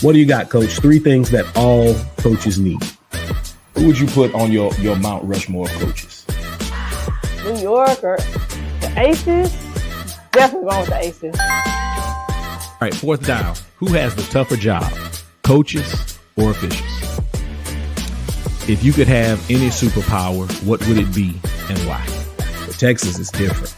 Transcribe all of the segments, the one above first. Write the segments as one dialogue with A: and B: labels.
A: What do you got, Coach? 3 things that all coaches need.
B: Who would you put on your Mount Rushmore of coaches?
C: New York or the Aces? Definitely going with the Aces.
A: All right, 4th dial. Who has the tougher job, coaches or officials? If you could have any superpower, what would it be and why? For Texas, it's different.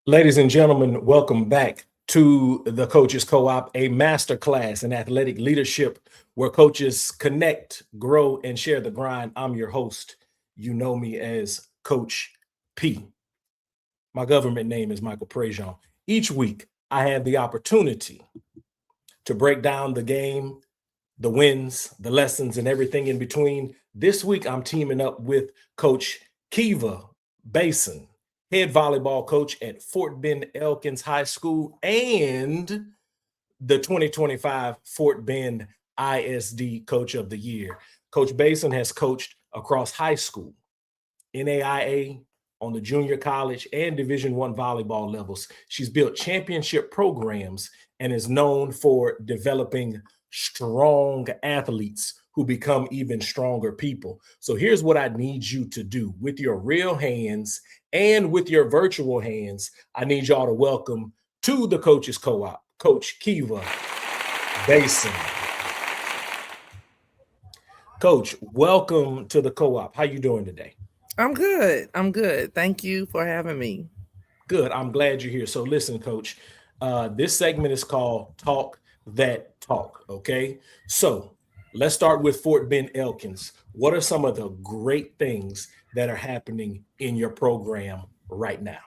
A: Ladies and gentlemen, welcome back to the Coaches Co-op, a masterclass in athletic leadership where coaches connect, grow, and share the grind. I'm your host. You know me as Coach P. My government name is Michael Prejean. Each week, I have the opportunity to break down the game, the wins, the lessons, and everything in between. This week, I'm teaming up with Coach LaKyva Bason, head volleyball coach at Fort Bend Elkins High School and the 2025 Fort Bend ISD Coach of the Year. Coach Bason has coached across high school, NAIA, on the junior college and Division I volleyball levels. She's built championship programs and is known for developing strong athletes who become even stronger people. So here's what I need you to do with your real hands and with your virtual hands. I need y'all to welcome to the Coaches Co-op, Coach LaKyva Bason. Coach, welcome to the co-op. How you doing today?
D: I'm good. Thank you for having me.
A: Good. I'm glad you're here. So listen, Coach, this segment is called Talk That Talk, okay? So let's start with Fort Bend Elkins. What are some of the great things that are happening in your program right now?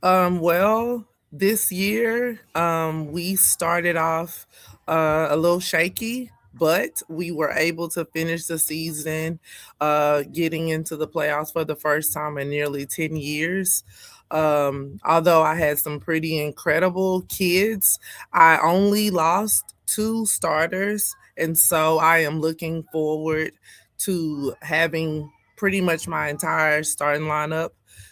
D: Well, this year we started off a little shaky, but we were able to finish the season getting into the playoffs for the first time in nearly 10 years. Although I had some pretty incredible kids, I only lost 2 starters. And so I am looking forward to having pretty much my entire starting lineup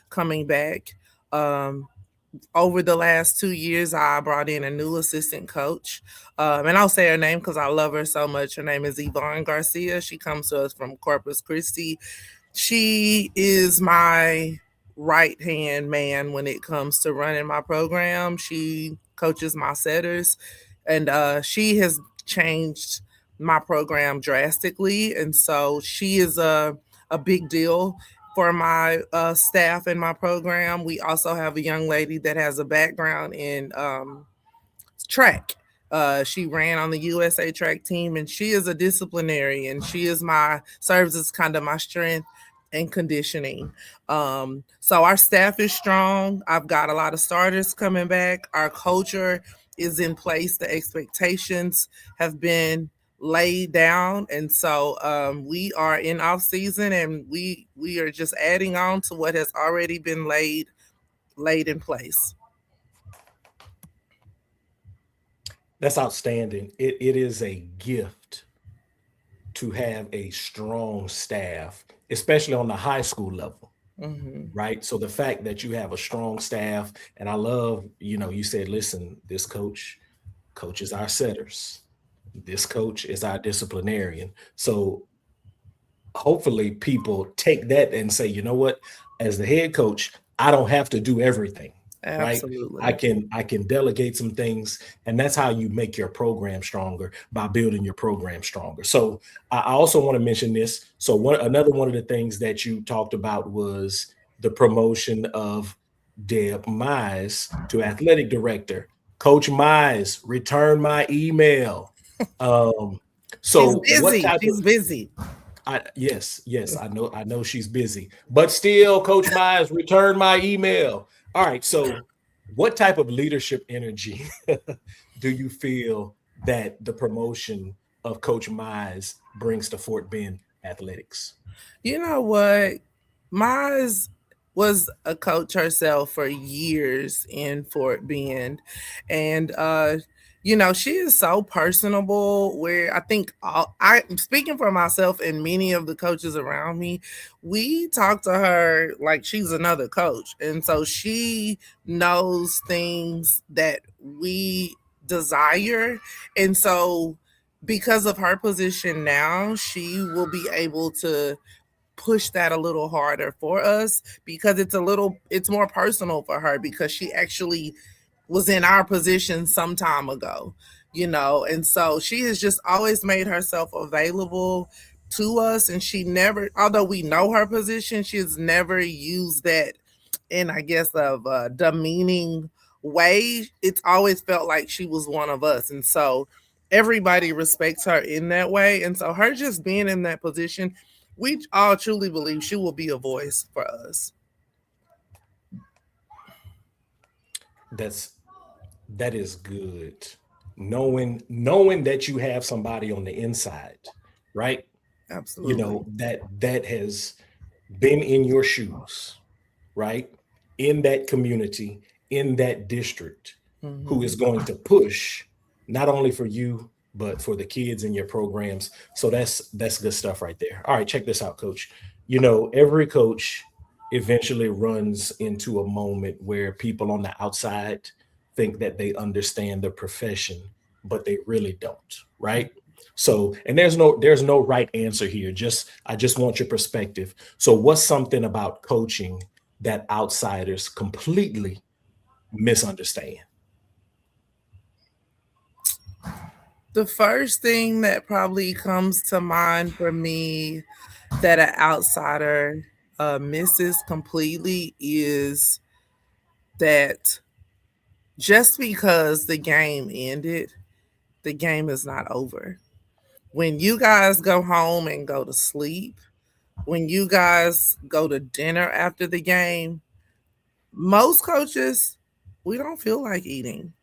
D: coming back. Over the last 2 years, I brought in a new assistant coach. And I'll say her name because I love her so much. Her name is Yvonne Garcia. She comes to us from Corpus Christi. She is my right-hand man when it comes to running my program. She coaches my setters. And she has changed my program drastically. And so she is a big deal for my staff and my program. We also have a young lady that has a background in track. She ran on the USA track team, and she is a disciplinarian. She is serves as kind of my strength and conditioning. So our staff is strong. I've got a lot of starters coming back. Our culture is in place. The expectations have been laid down, and so we are in off season, and we are just adding on to what has already been laid in place.
A: That's outstanding. It is a gift to have a strong staff, especially on the high school level. Mm-hmm. Right. So the fact that you have a strong staff, and I love, you said, listen, this coach coaches our setters. This coach is our disciplinarian. So hopefully people take that and say, you know what, as the head coach, I don't have to do everything.
D: Absolutely.
A: Right? I can delegate some things, and that's how you make your program stronger, by building your program stronger. So I also want to mention this. So another one of the things that you talked about was the promotion of Deb Mize to athletic director. Coach Mize, return my email. So
D: she's busy.
A: Yes, I know she's busy, but still, Coach Mize, return my email. All right, so what type of leadership energy do you feel that the promotion of Coach Mize brings to Fort Bend athletics?
D: You know what? Mize was a coach herself for years in Fort Bend. And she is so personable where I think I'm speaking for myself and many of the coaches around me, we talk to her like she's another coach. And so she knows things that we desire. And so because of her position now, she will be able to push that a little harder for us because it's more personal for her because she actually was in our position some time ago, and so she has just always made herself available to us, and she never, although we know her position, she has never used that in, I guess, of a demeaning way. It's always felt like she was one of us, and so everybody respects her in that way. And so her just being in that position, we all truly believe she will be a voice for us.
A: That is good. Knowing that you have somebody on the inside, right?
D: Absolutely.
A: That has been in your shoes, right? In that community, in that district, who is going to push not only for you, but for the kids in your programs. So that's good stuff right there. All right, check this out, Coach. Every coach eventually runs into a moment where people on the outside think that they understand the profession, but they really don't, right? So, and there's no right answer here. I just want your perspective. So what's something about coaching that outsiders completely misunderstand?
D: The first thing that probably comes to mind for me that an outsider misses completely is that just because the game ended, the game is not over. When you guys go home and go to sleep, when you guys go to dinner after the game, most coaches, we don't feel like eating.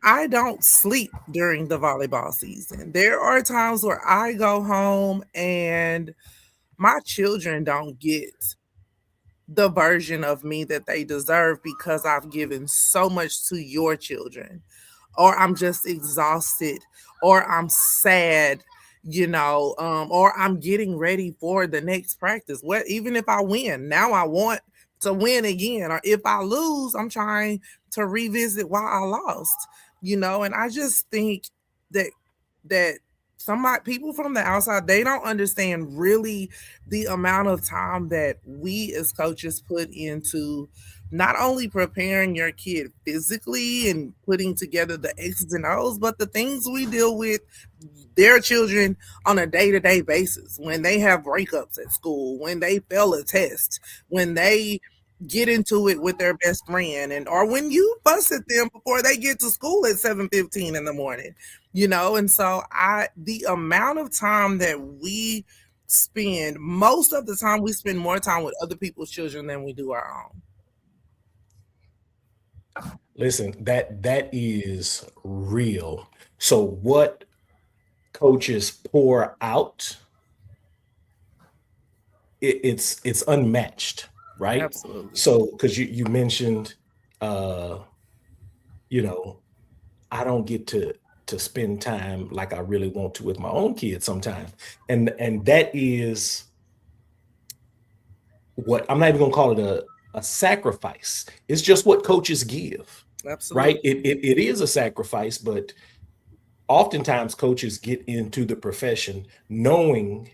D: I don't sleep during the volleyball season. There are times where I go home and my children don't get the version of me that they deserve because I've given so much to your children, or I'm just exhausted, or I'm sad, or I'm getting ready for the next practice. Even if I win, now I want to win again, or if I lose, I'm trying to revisit why I lost, and I just think that people from the outside, they don't understand really the amount of time that we as coaches put into not only preparing your kid physically and putting together the X's and O's, but the things we deal with their children on a day-to-day basis, when they have breakups at school, when they fail a test, when they get into it with their best friend, or when you fuss at them before they get to school at 7:15 in the morning, and so the amount of time that we spend, most of the time we spend more time with other people's children than we do our own.
A: Listen, that is real. So what coaches pour out, it's unmatched, right?
D: Absolutely.
A: So because you mentioned, I don't get to spend time like I really want to with my own kids sometimes, and that is what I'm not even gonna call it a sacrifice. It's just what coaches give.
D: Absolutely.
A: Right? It is a sacrifice, but oftentimes coaches get into the profession knowing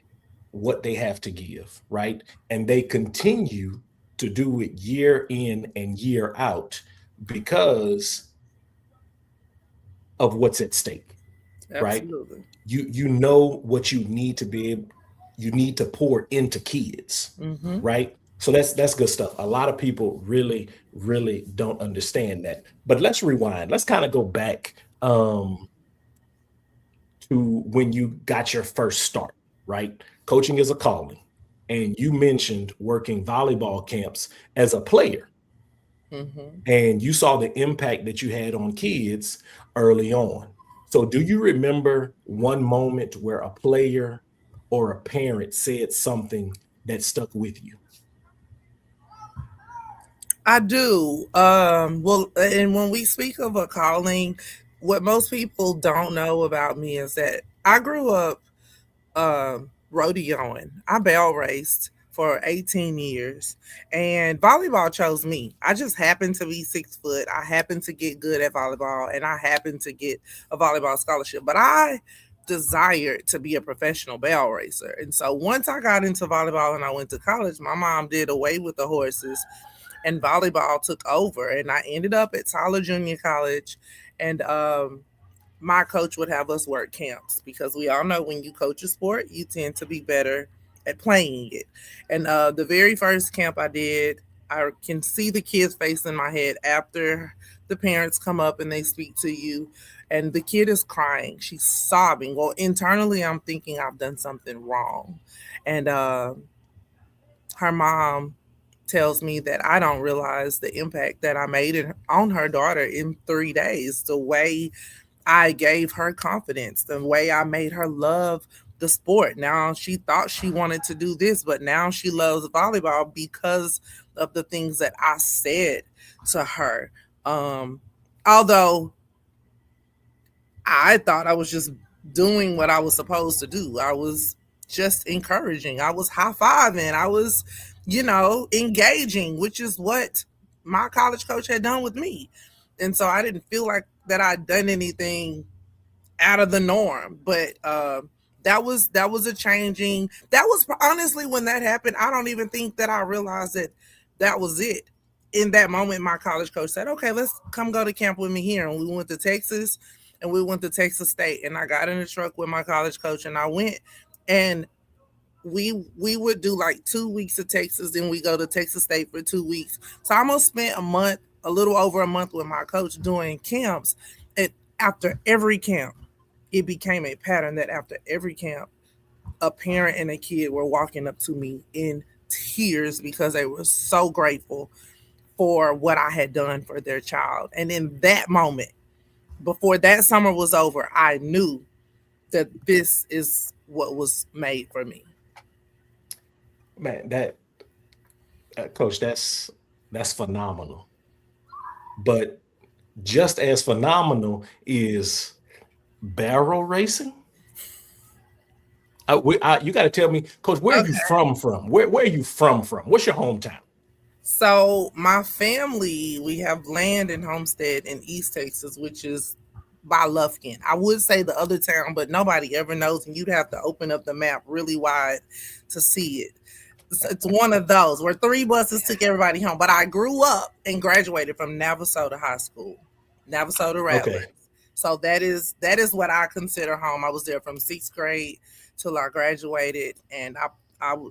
A: what they have to give, right? And they continue to do it year in and year out because of what's at stake,
D: Absolutely.
A: right? You know what you need to pour into kids, right? So that's good stuff. A lot of people really, really don't understand that. But let's rewind. Let's kind of go back to when you got your first start, right? Coaching is a calling. And you mentioned working volleyball camps as a player. and you saw the impact that you had on kids early on. So do you remember one moment where a player or a parent said something that stuck with you?
D: I do. Well, and when we speak of a calling, what most people don't know about me is that I grew up rodeoing. I bell raced for 18 years, and volleyball chose me. I just happened to be 6 foot. I happened to get good at volleyball, and I happened to get a volleyball scholarship. But I desired to be a professional bell racer. And so once I got into volleyball and I went to college, my mom did away with the horses and volleyball took over. And I ended up at Tyler Junior College. And my coach would have us work camps because we all know when you coach a sport, you tend to be better at playing it. And the very first camp I did, I can see the kid's face in my head after the parents come up and they speak to you. And the kid is crying. She's sobbing. Well, internally, I'm thinking I've done something wrong. And her mom tells me that I don't realize the impact that I made on her daughter in 3 days. The way I gave her confidence, the way I made her love the sport. Now she thought she wanted to do this, but now she loves volleyball because of the things that I said to her. Although I thought I was just doing what I was supposed to do. I was just encouraging. I was high fiving. I was, engaging, which is what my college coach had done with me. And so I didn't feel like that I'd done anything out of the norm. But that was a changing. That was honestly when that happened. I don't even think that I realized that was it. In that moment, my college coach said, "Okay, let's come go to camp with me here." And we went to Texas, and we went to Texas State. And I got in the truck with my college coach, and I went. And we would do like 2 weeks of Texas, then we go to Texas State for 2 weeks. So I almost spent a little over a month with my coach doing camps. And after every camp, it became a pattern that after every camp, a parent and a kid were walking up to me in tears because they were so grateful for what I had done for their child. And in that moment, before that summer was over, I knew that this is what was made for me.
A: Man, that coach, that's phenomenal. But just as phenomenal is barrel racing. You got to tell me, coach, where are you from? Where are you from? What's your hometown?
D: So my family, we have land in Homestead in East Texas, which is by Lufkin. I would say the other town, but nobody ever knows, and you'd have to open up the map really wide to see it. It's one of those where 3 buses took everybody home. But I grew up and graduated from Navasota High School, Navasota Rattlers.
A: Okay.
D: So that is what I consider home. I was there from 6th grade till I graduated, and I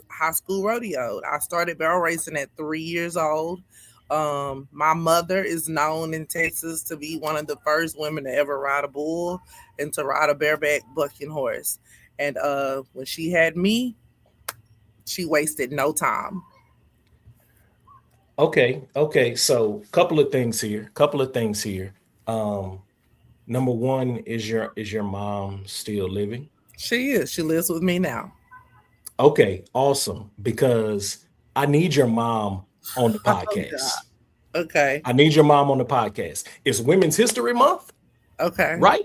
D: high school rodeoed. I started barrel racing at 3 years old. My mother is known in Texas to be one of the first women to ever ride a bull and to ride a bareback bucking horse. And when she had me, she wasted no time.
A: Okay. So couple of things here. Number one, is your mom still living?
D: She is. She lives with me now.
A: Okay, awesome. Because I need your mom on the podcast.
D: Okay.
A: I need your mom on the podcast. It's Women's History Month.
D: Okay.
A: Right?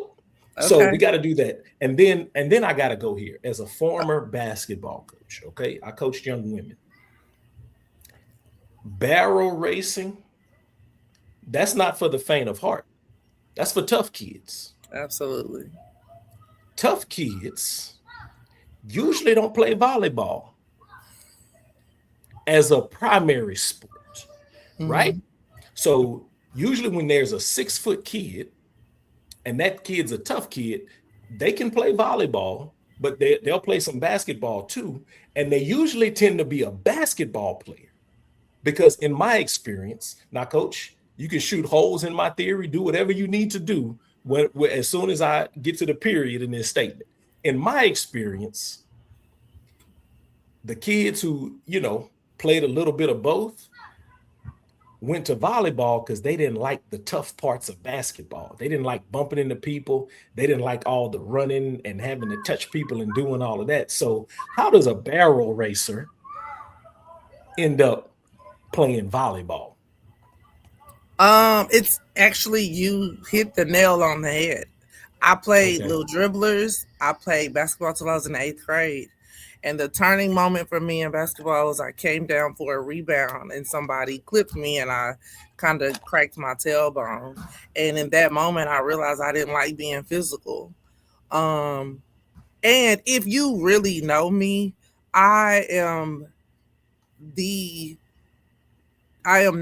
D: Okay.
A: So we got to do that. And then I got to go here as a former basketball coach. Okay. I coached young women. Barrel racing, that's not for the faint of heart. That's for tough kids.
D: Absolutely.
A: Tough kids usually don't play volleyball as a primary sport, right? So usually when there's a 6-foot kid and that kid's a tough kid, they can play volleyball, but they'll play some basketball too. And they usually tend to be a basketball player because in my experience, now coach, you can shoot holes in my theory, do whatever you need to do as soon as I get to the period in this statement. In my experience, the kids who, played a little bit of both went to volleyball because they didn't like the tough parts of basketball. They didn't like bumping into people. They didn't like all the running and having to touch people and doing all of that. So how does a barrel racer end up playing volleyball?
D: It's actually, you hit the nail on the head. I played
A: Okay.
D: little dribblers. I played basketball till I was in the 8th grade. And the turning moment for me in basketball was I came down for a rebound and somebody clipped me and I kind of cracked my tailbone. And in that moment, I realized I didn't like being physical. And if you really know me, I am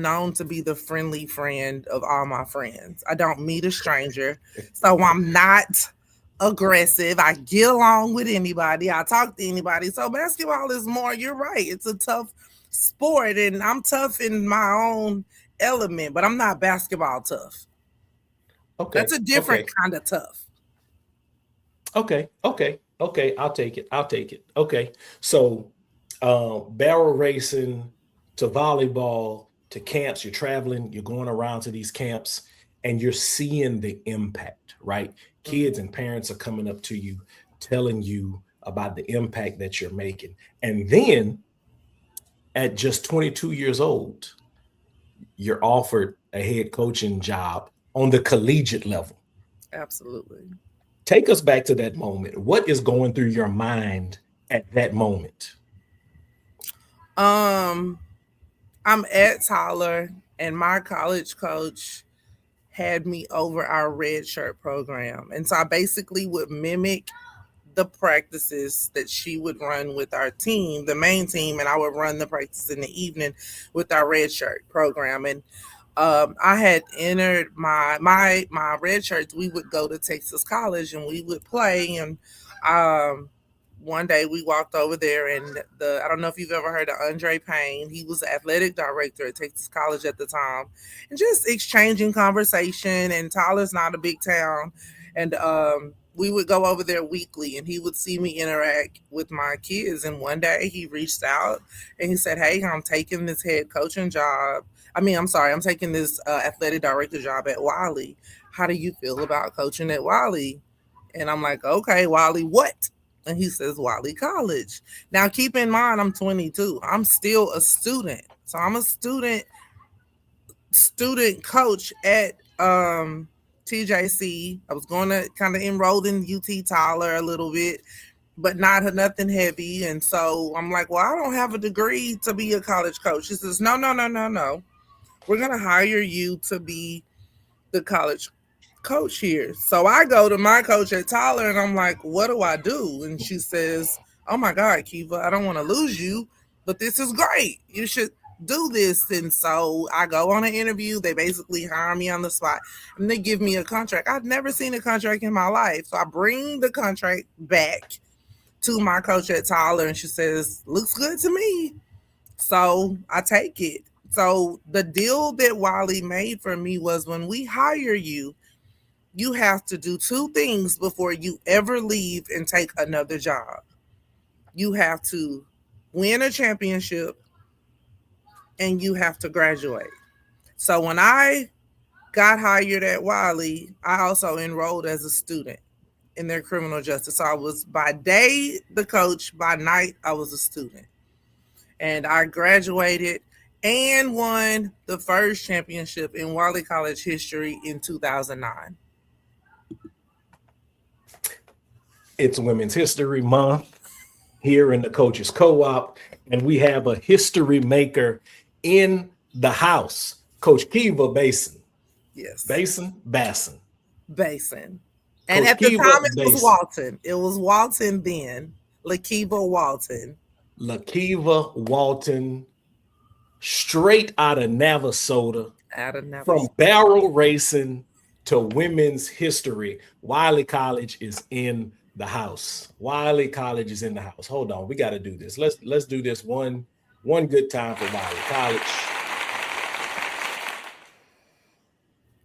D: known to be the friendly friend of all my friends. I don't meet a stranger. So I'm not aggressive. I get along with anybody. I talk to anybody. So basketball is more, you're right. It's a tough sport and I'm tough in my own element, but I'm not basketball tough.
A: Okay.
D: That's a different kind of tough.
A: Okay. I'll take it. Okay. So barrel racing to volleyball to camps, you're traveling, you're going around to these camps and you're seeing the impact, right? Kids and parents are coming up to you, telling you about the impact that you're making. And then at just 22 years old, you're offered a head coaching job on the collegiate level.
D: Absolutely.
A: Take us back to that moment. What is going through your mind at that moment?
D: I'm at Tyler and my college coach had me over our red shirt program. And so I basically would mimic the practices that she would run with our team, the main team, and I would run the practice in the evening with our red shirt program. And I had entered my red shirts. We would go to Texas College and we would play. And one day we walked over there and I don't know if you've ever heard of Andre Payne. He was the athletic director at Texas College at the time, and just exchanging conversation. And Tyler's not a big town. And we would go over there weekly and he would see me interact with my kids. And one day he reached out and he said, "Hey, I'm taking this head coaching job. I'm taking this athletic director job at Wiley. How do you feel about coaching at Wiley?" And I'm like, "Okay, Wiley, what?" And he says, "Wiley College." Now, keep in mind, I'm 22. I'm still a student. So I'm a student coach at TJC. I was going to kind of enroll in UT Tyler a little bit, but nothing heavy. And so I'm like, "Well, I don't have a degree to be a college coach." He says, No. We're going to hire you to be the college coach here. So I go to my coach at Tyler and I'm like, "What do I do?" And she says, "Oh my God, Kiva, I don't want to lose you, but this is great. You should do this." And so I go on an interview. They basically hire me on the spot and they give me a contract. I've never seen a contract in my life. So I bring the contract back to my coach at Tyler and she says, "Looks good to me." So I take it. So the deal that Wiley made for me was, when we hire you, you have to do 2 things before you ever leave and take another job. You have to win a championship and you have to graduate. So when I got hired at Wiley, I also enrolled as a student in their criminal justice. So I was by day the coach, by night I was a student. And I graduated and won the first championship in Wiley College history in 2009.
A: It's Women's History Month here in the Coaches Co-op, and we have a history maker in the house, Coach LaKyva Bason.
D: Yes.
A: Basson.
D: And
A: Coach
D: at the
A: LaKyva
D: time, it was
A: Bason.
D: Walton. It was Walton then. LaKyva Walton.
A: LaKyva Walton, straight out of Navasota. From barrel racing to women's history. Wiley College is in the house. Wiley College is in the house. Hold on, we got to do this. Let's do this one good time for Wiley College.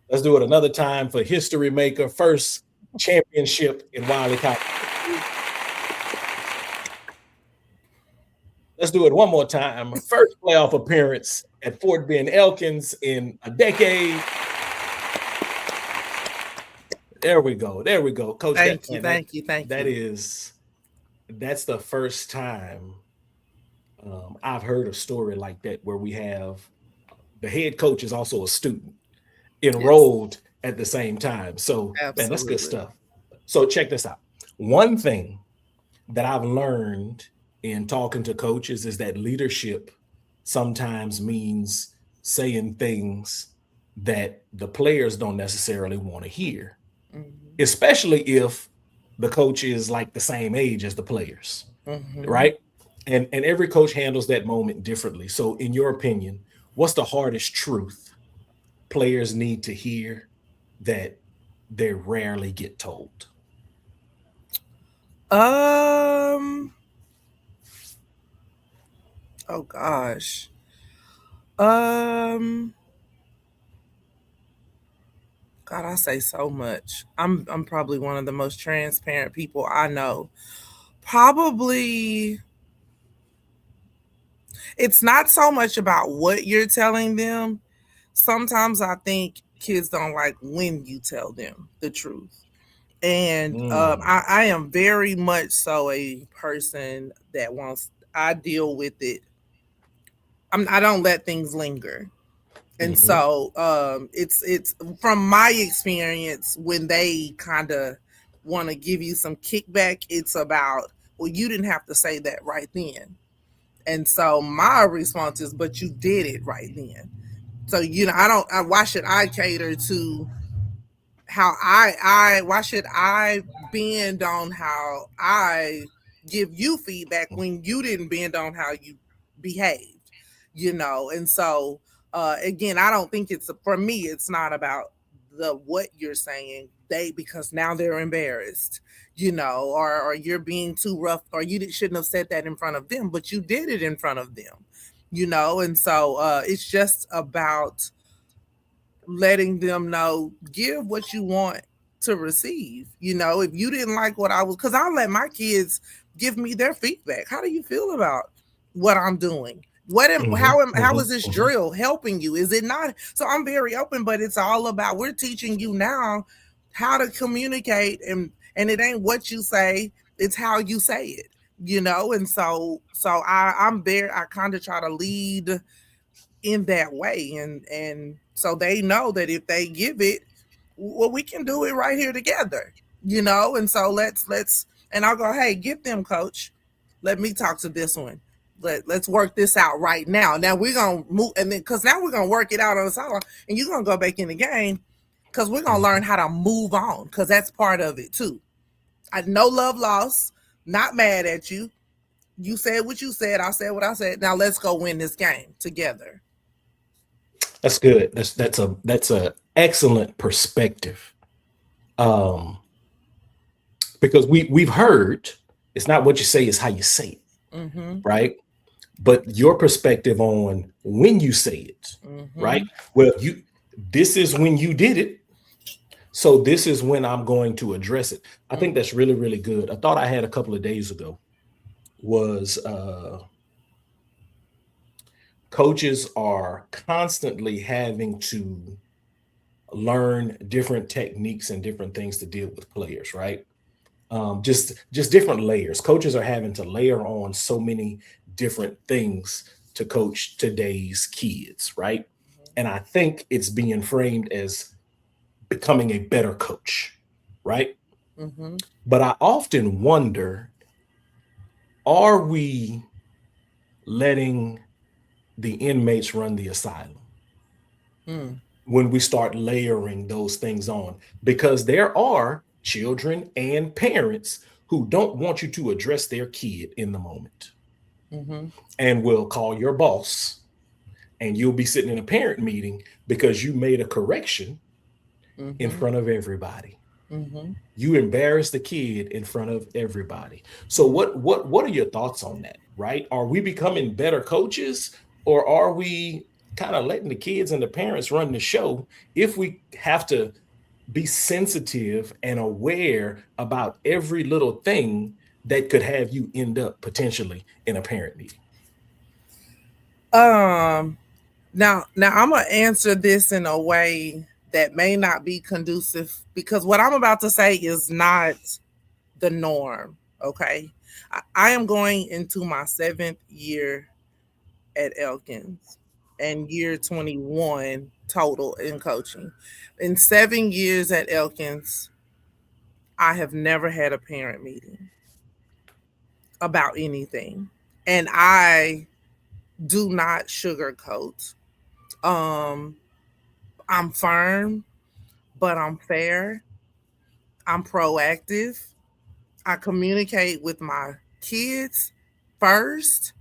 A: Let's do it another time for history maker, first championship in Wiley College. Let's do it one more time. First playoff appearance at Fort Bend Elkins in a decade. There we go. There we go. Coach,
D: Thank you.
A: That's the first time I've heard a story like that where we have the head coach is also a student enrolled at the same time. So, man, that's good stuff. So check this out. One thing that I've learned in talking to coaches is that leadership sometimes means saying things that the players don't necessarily want to hear, especially if the coach is like the same age as the players, right? And every coach handles that moment differently. So in your opinion, what's the hardest truth players need to hear that they rarely get told?
D: Oh gosh. God, I say so much. I'm probably one of the most transparent people I know. Probably it's not so much about what you're telling them. Sometimes I think kids don't like when you tell them the truth. And I am very much so a person that I deal with it. I don't let things linger. And so it's from my experience, when they kind of want to give you some kickback, it's about, well, you didn't have to say that right then. And so my response is, but you did it right then. So, why should I cater to how why should I bend on how I give you feedback when you didn't bend on how you behaved? And so again, I don't think for me, it's not about what you're saying, because now they're embarrassed, or you're being too rough, or you shouldn't have said that in front of them, but you did it in front of them, and so it's just about letting them know, give what you want to receive. If you didn't like what because I'll let my kids give me their feedback. How do you feel about what I'm doing? How is this drill helping you? Is it not? So I'm very open, but it's all about, we're teaching you now how to communicate, and it ain't what you say, it's how you say it, and so I kind of try to lead in that way, and so they know that if they give it, well, we can do it right here together, and so let's and I'll go, hey, get them, coach, let me talk to this one. Let's work this out right now. Now we're gonna move, and then because now we're gonna work it out on the sideline, and you're gonna go back in the game, because we're gonna learn how to move on, because that's part of it too. No love lost, not mad at you. You said what you said, I said what I said. Now let's go win this game together.
A: That's good. That's a excellent perspective. Because we've heard it's not what you say, it's how you say it, right? But your perspective on when you say it, right? Well, this is when you did it, so this is when I'm going to address it. I think that's really, really good. A thought I had a couple of days ago was coaches are constantly having to learn different techniques and different things to deal with players, right? Just different layers. Coaches are having to layer on so many different things to coach today's kids, right? And I think it's being framed as becoming a better coach, right? But I often wonder, are we letting the inmates run the asylum when we start layering those things on? Because there are children and parents who don't want you to address their kid in the moment, and will call your boss, and you'll be sitting in a parent meeting because you made a correction in front of everybody. You embarrassed the kid in front of everybody. So what are your thoughts on that, right? Are we becoming better coaches, or are we kind of letting the kids and the parents run the show if we have to be sensitive and aware about every little thing that could have you end up potentially in a parent meeting?
D: Now I'm gonna answer this in a way that may not be conducive because what I'm about to say is not the norm. Okay, I am going into my 7th year at Elkins and year 21 total in coaching. In 7 years at Elkins, I have never had a parent meeting about anything, and I do not sugarcoat. Um, I'm firm, but I'm fair. I'm proactive. I communicate with my kids first.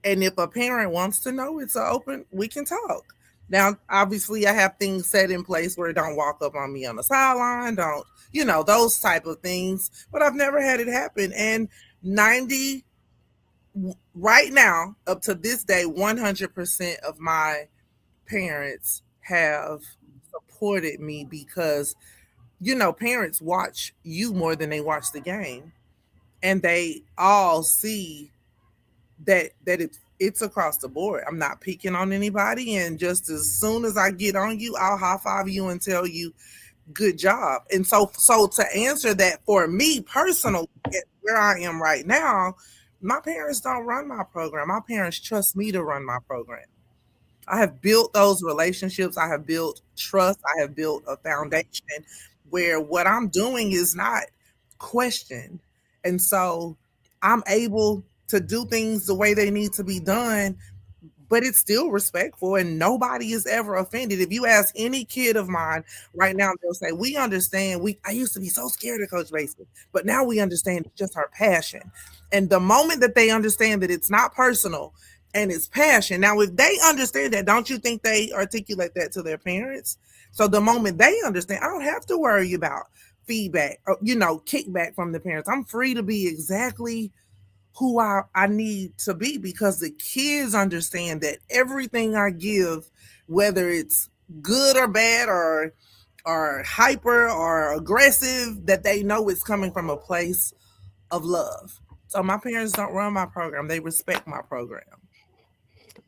D: And if a parent wants to know, it's open, we can talk. Now, obviously, I have things set in place where don't walk up on me on the sideline, don't, those type of things. But I've never had it happen. And 90, right now, up to this day, 100% of my parents have supported me because parents watch you more than they watch the game, and they all see that it's across the board. I'm not picking on anybody, and just as soon as I get on you, I'll high five you and tell you good job. And so to answer that, for me personally, where I am right now, my parents don't run my program. My parents trust me to run my program. I have built those relationships. I have built trust. I have built a foundation where what I'm doing is not questioned. And so I'm able to do things the way they need to be done, but it's still respectful and nobody is ever offended. If you ask any kid of mine right now, they'll say, we understand. I used to be so scared of Coach Bason, but now we understand it's just her passion. And the moment that they understand that it's not personal and it's passion. Now, if they understand that, don't you think they articulate that to their parents? So the moment they understand, I don't have to worry about feedback or, kickback from the parents. I'm free to be exactly who I need to be because the kids understand that everything I give, whether it's good or bad or hyper or aggressive, that they know it's coming from a place of love. So my parents don't run my program. They respect my program.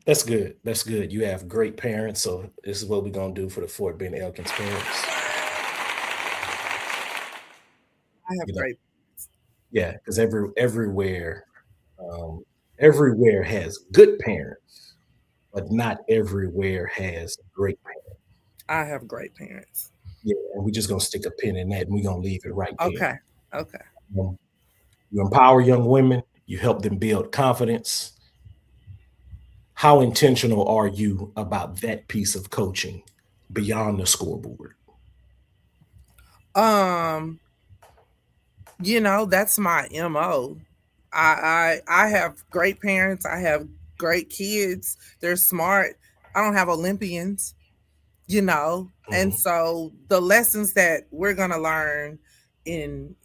A: That's good. That's good. You have great parents. So this is what we're going to do for the Fort Bend Elkins parents.
D: I have great.
A: Yeah, because everywhere has good parents, but not everywhere has great parents.
D: I have great parents.
A: Yeah, and we're just gonna stick a pin in that, and we're gonna leave it right there.
D: Okay. Okay.
A: You empower young women. You help them build confidence. How intentional are you about that piece of coaching beyond the scoreboard?
D: That's my MO. I have great parents. I have great kids. They're smart. I don't have Olympians, and so the lessons that we're gonna learn in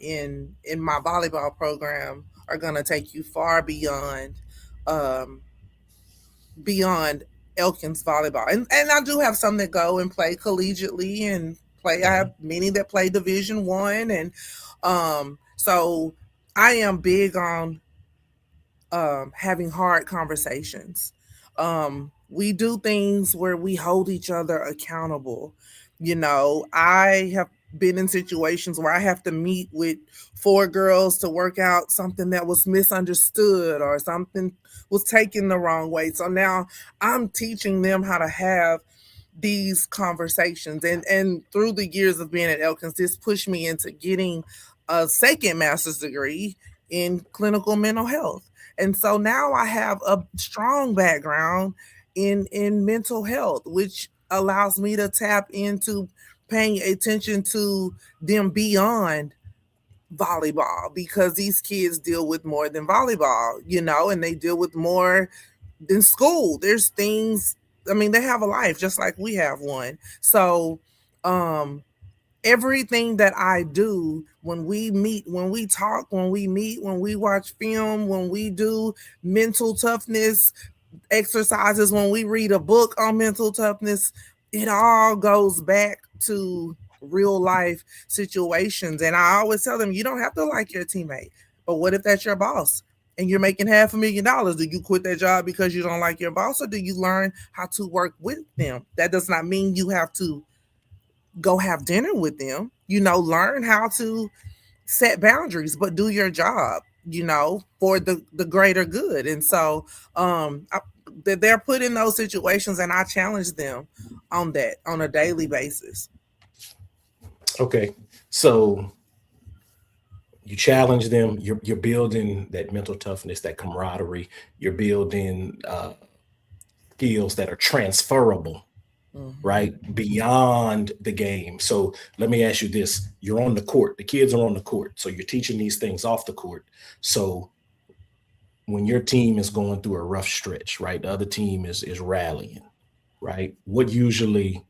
D: my volleyball program are gonna take you far beyond Elkins volleyball. And I do have some that go and play collegiately and play. I have many that play Division 1, and so I am big on having hard conversations. We do things where we hold each other accountable. I have been in situations where I have to meet with 4 girls to work out something that was misunderstood or something was taken the wrong way. So now I'm teaching them how to have these conversations. And through the years of being at Elkins, this pushed me into getting a second master's degree in clinical mental health. And so now I have a strong background in mental health, which allows me to tap into paying attention to them beyond volleyball, because these kids deal with more than volleyball, and they deal with more than school. There's things, they have a life just like we have one. So everything that I do, when we meet, when we talk, when we meet, when we watch film, when we do mental toughness exercises, when we read a book on mental toughness, it all goes back to real life situations. And I always tell them, you don't have to like your teammate, but what if that's your boss? and you're making $500,000. Do you quit that job because you don't like your boss, or do you learn how to work with them? That does not mean you have to go have dinner with them. Learn how to set boundaries, but do your job, for the greater good. And so they're put in those situations, and I challenge them on that on a daily basis.
A: Okay. So you challenge them, you're building that mental toughness, that camaraderie, you're building skills that are transferable, right? Beyond the game. So let me ask you this. You're on the court, the kids are on the court. So you're teaching these things off the court. So when your team is going through a rough stretch, right? The other team is rallying, right? What usually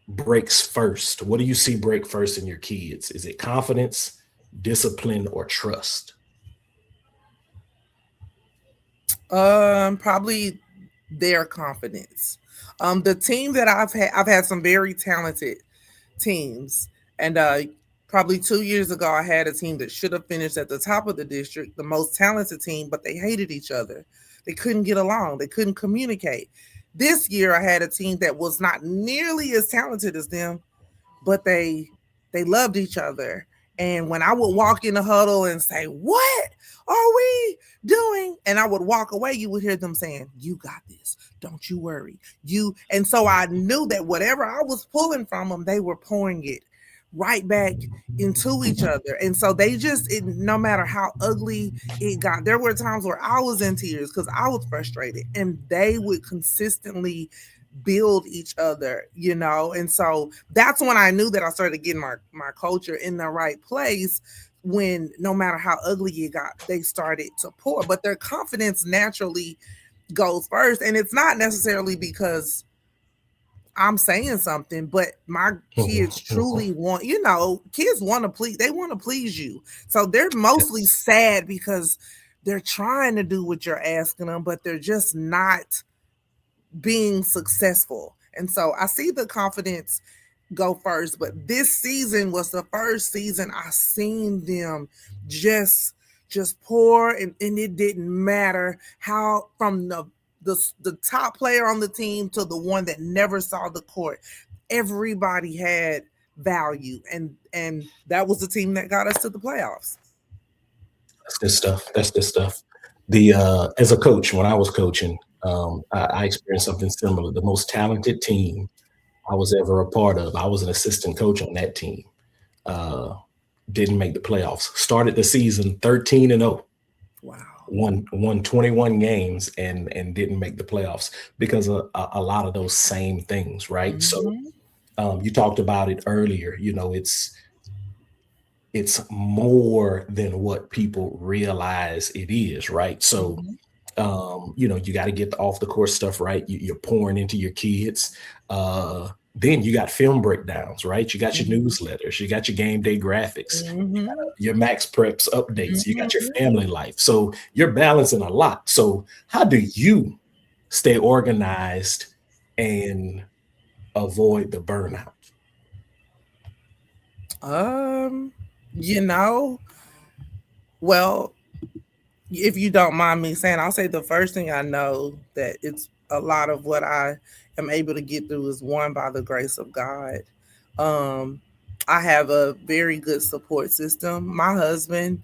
A: breaks first? What do you see break first in your kids? Is it confidence, discipline, or trust?
D: Probably their confidence. The team that I've had some very talented teams, and probably 2 years ago, I had a team that should have finished at the top of the district, the most talented team, but they hated each other. They couldn't get along. They couldn't communicate. This year, I had a team that was not nearly as talented as them, but they loved each other. And when I would walk in the huddle and say, "What are we doing?" and I would walk away, you would hear them saying, "You got this. Don't you worry." And so I knew that whatever I was pulling from them, they were pouring it right back into each other. And so no matter how ugly it got, there were times where I was in tears because I was frustrated, and they would consistently build each other, and so that's when I knew that I started getting my culture in the right place, when no matter how ugly it got, they started to pour. But their confidence naturally goes first, and it's not necessarily because I'm saying something, but my kids truly want, kids want to please, they want to please you. So they're mostly sad because they're trying to do what you're asking them, but they're just not being successful. And so I see the confidence go first, but this season was the first season I seen them just pour, and it didn't matter how, from the top player on the team to the one that never saw the court, everybody had value, and that was the team that got us to the playoffs.
A: That's good stuff. That's good stuff. As a coach, when I was coaching, I experienced something similar. The most talented team I was ever a part of, I was an assistant coach on that team, didn't make the playoffs. Started the season 13-0.
D: Wow.
A: Won 21 games and didn't make the playoffs because of a lot of those same things, right? So you talked about it earlier. It's more than what people realize it is, right? So you got to get off the course stuff right. You're pouring into your kids. Then you got film breakdowns, right? You got your newsletters, you got your game day graphics, your max preps updates, you got your family life. So you're balancing a lot. So how do you stay organized and avoid the burnout?
D: Well, if you don't mind me saying, I'll say the first thing I know that it's a lot of what I am able to get through is one, by the grace of God. I have a very good support system. My husband,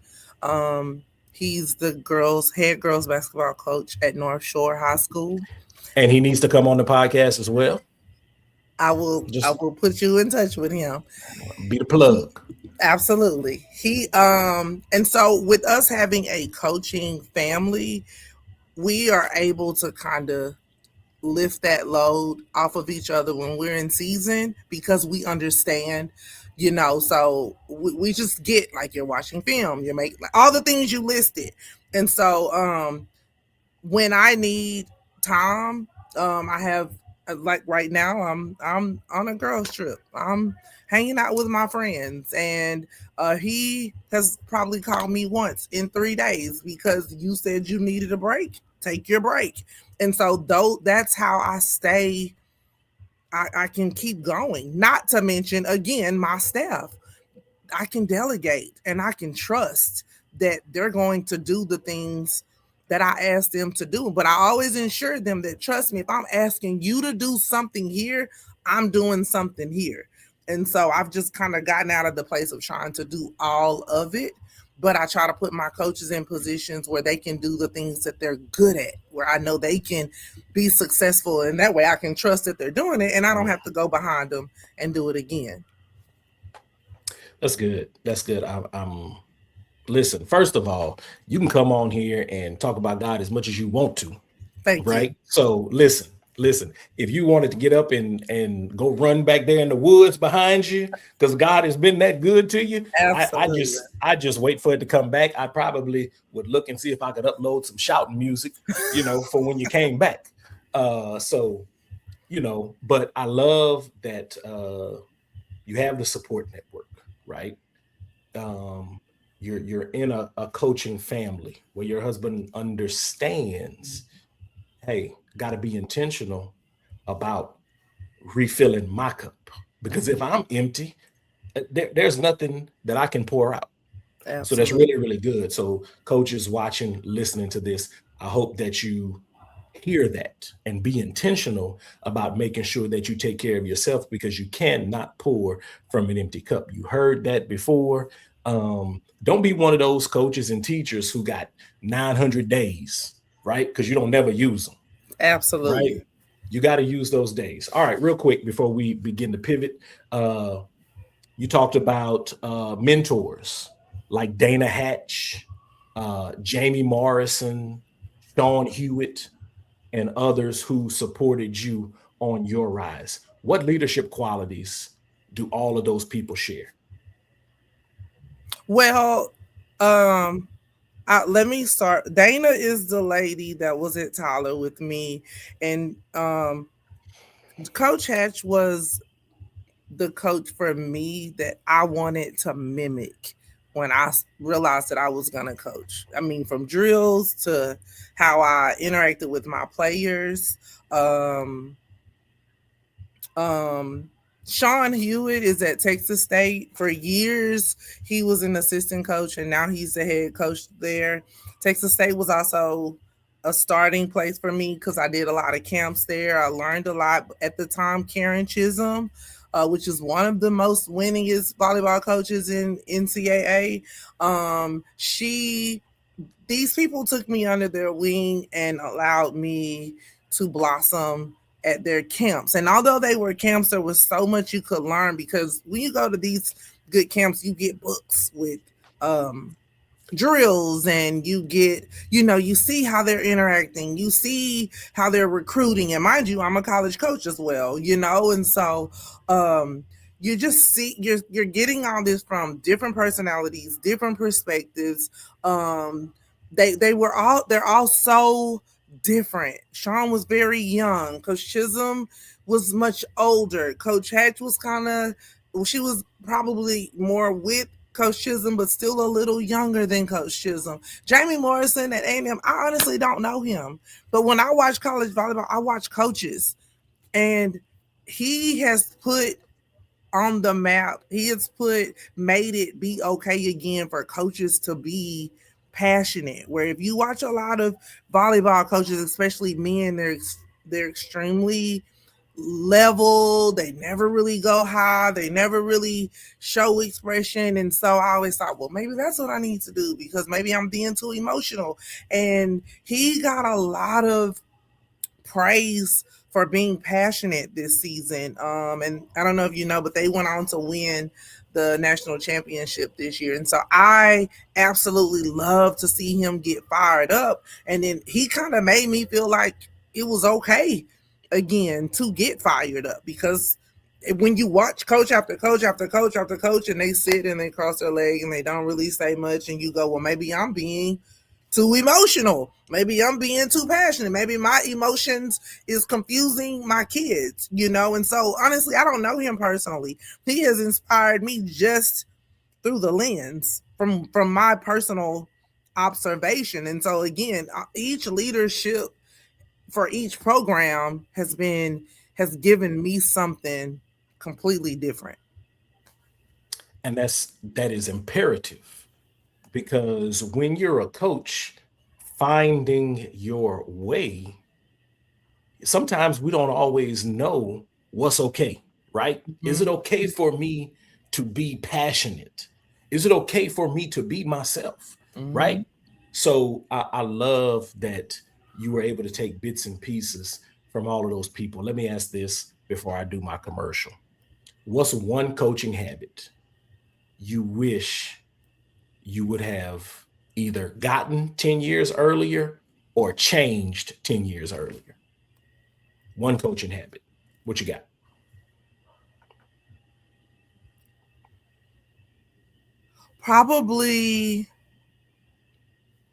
D: he's the head girls basketball coach at North Shore High School.
A: And he needs to come on the podcast as well.
D: I will put you in touch with him.
A: Be the plug.
D: Absolutely. And so with us having a coaching family, we are able to kind of lift that load off of each other when we're in season, because we understand, so we just get, like, you're watching film, you're making, like, all the things you listed. And so when I need time, I have, like, right now I'm on a girls trip. I'm hanging out with my friends, and he has probably called me once in 3 days because you said you needed a break. Take your break. And so that's how I stay. I can keep going. Not to mention, again, my staff. I can delegate and I can trust that they're going to do the things that I asked them to do. But I always ensure them that, trust me, if I'm asking you to do something here, I'm doing something here. And so I've just kind of gotten out of the place of trying to do all of it. But I try to put my coaches in positions where they can do the things that they're good at, where I know they can be successful. And that way I can trust that they're doing it and I don't have to go behind them and do it again.
A: That's good. That's good. I'm listen, first of all, you can come on here and talk about God as much as you want to.
D: Thank
A: right?
D: you.
A: So listen. If you wanted to get up and go run back there in the woods behind you, because God has been that good to you,
D: Absolutely.
A: I just wait for it to come back. I probably would look and see if I could upload some shouting music, for when you came back. So, but I love that you have the support network, right? You're in a coaching family where your husband understands, hey, got to be intentional about refilling my cup, because if I'm empty, there's nothing that I can pour out.
D: Absolutely.
A: So that's really, really good. So coaches watching, listening to this, I hope that you hear that and be intentional about making sure that you take care of yourself, because you cannot pour from an empty cup. You heard that before. Don't be one of those coaches and teachers who got 900 days, right? Because you don't never use them.
D: Absolutely.
A: Right. You got to use those days. All right, real quick before we begin to pivot, you talked about mentors like Dana Hatch, Jamie Morrison, Sean Hewitt, and others who supported you on your rise. What leadership qualities do all of those people share?
D: Well, let me start. Dana is the lady that was at Tyler with me, and Coach Hatch was the coach for me that I wanted to mimic when I realized that I was going to coach. I mean, from drills to how I interacted with my players. Sean Hewitt is at Texas State. For years, he was an assistant coach, and now he's the head coach there. Texas State was also a starting place for me because I did a lot of camps there. I learned a lot. At the time, Karen Chisholm, which is one of the most winningest volleyball coaches in NCAA, these people took me under their wing and allowed me to blossom at their camps. And although they were camps, there was so much you could learn, because when you go to these good camps, you get books with drills, and you get, you see how they're interacting, you see how they're recruiting. And mind you, I'm a college coach as well, and so you just see you're getting all this from different personalities, different perspectives. They're all so different. Sean was very young. Coach Chisholm was much older. Coach Hatch was she was probably more with Coach Chisholm, but still a little younger than Coach Chisholm. Jamie Morrison at A&M, I honestly don't know him. But when I watch college volleyball, I watch coaches. And he has put on the map, made it be okay again for coaches to be passionate. Where if you watch a lot of volleyball coaches, especially men, they're extremely level. They never really go high. They never really show expression. And so I always thought, well, maybe that's what I need to do, because maybe I'm being too emotional. And he got a lot of praise for being passionate this season. And I don't know if you know, but they went on to win the national championship this year. And so I absolutely love to see him get fired up. And then he kind of made me feel like it was okay again to get fired up, because when you watch coach after coach after coach after coach, and they sit and they cross their leg and they don't really say much, and you go, well, maybe I'm being too emotional. Maybe I'm being too passionate. Maybe my emotions is confusing my kids, And so honestly, I don't know him personally. He has inspired me just through the lens from my personal observation. And so again, each leadership for each program has given me something completely different.
A: And that is imperative, because when you're a coach, finding your way, sometimes we don't always know what's okay, right? Is it
D: Mhm.
A: okay for me to be passionate? Is it okay for me to be myself, right?
D: Mhm.
A: So I love that you were able to take bits and pieces from all of those people. Let me ask this before I do my commercial. What's one coaching habit you wish you would have either gotten 10 years earlier or changed 10 years earlier? One coaching habit. What you got?
D: Probably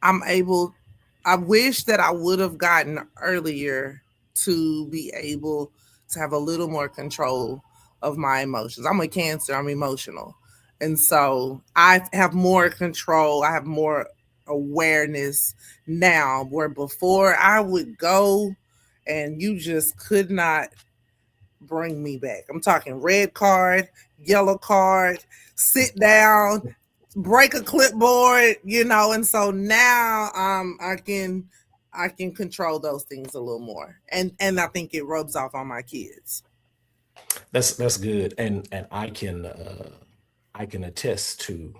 D: I wish that I would have gotten earlier to be able to have a little more control of my emotions. I'm a Cancer, I'm emotional. And so I have more control, I have more awareness now, where before I would go and you just could not bring me back. I'm talking red card, yellow card, sit down, break a clipboard, and so now I can control those things a little more. And I think it rubs off on my kids.
A: That's good, and I can attest to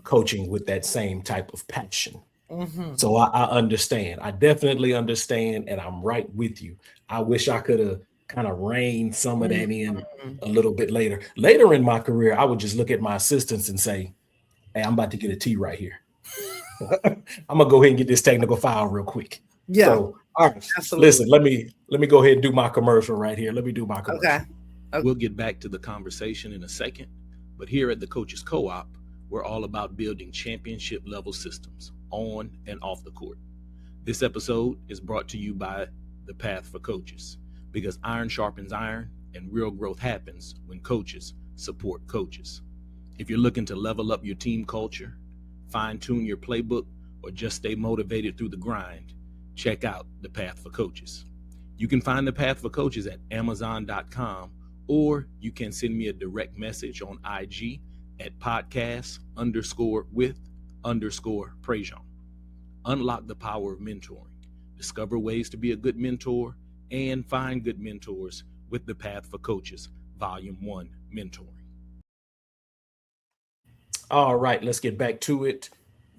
A: coaching with that same type of passion.
D: Hmm.
A: So I understand. I definitely understand, and I'm right with you. I wish I could have kind of reined some of that in a little bit later. Later in my career, I would just look at my assistants and say, "Hey, I'm about to get a T right here. I'm gonna go ahead and get this technical file real quick."
D: Yeah,
A: So, all right,
D: absolutely.
A: listen. Let me go ahead and do my commercial right here. Let me do my
D: Okay.
A: commercial.
D: Okay.
B: We'll get back to the conversation in a second, but here at the Coaches Co-op, we're all about building championship level systems on and off the court. This episode is brought to you by The Path for Coaches, because iron sharpens iron and real growth happens when coaches support coaches. If you're looking to level up your team culture, fine tune your playbook, or just stay motivated through the grind, check out The Path for Coaches. You can find The Path for Coaches at Amazon.com, or you can send me a direct message on IG at podcast_with_Prejean. Unlock the power of mentoring. Discover ways to be a good mentor and find good mentors with The Path for Coaches, Volume 1, Mentoring.
A: All right, let's get back to it.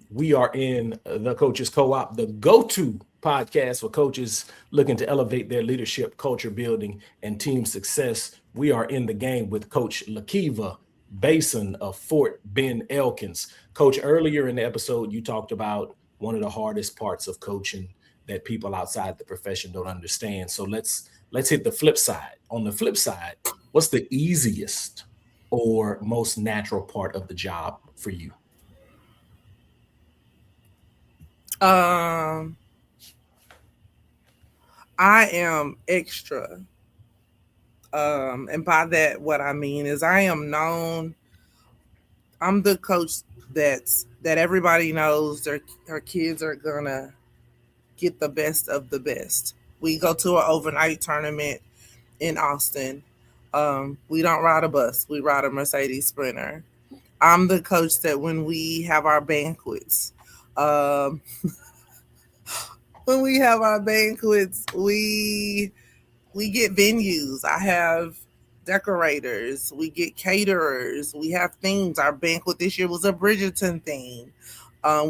A: We are in the Coaches Co-op, the go-to podcast for coaches looking to elevate their leadership, culture building, and team success. We are in the game with Coach LaKyva Bason of Fort Bend Elkins. Coach, earlier in the episode, you talked about one of the hardest parts of coaching that people outside the profession don't understand. So let's hit the flip side. On the flip side, what's the easiest or most natural part of the job for you?
D: Um, I am extra. And by that, what I mean is I am known. I'm the coach that everybody knows their kids are gonna get the best of the best. We go to an overnight tournament in Austin. We don't ride a bus. We ride a Mercedes Sprinter. I'm the coach that when we have our banquets, um, when we have our banquets, we get venues. I have decorators. We get caterers. We have themes. Our banquet this year was a Bridgerton theme.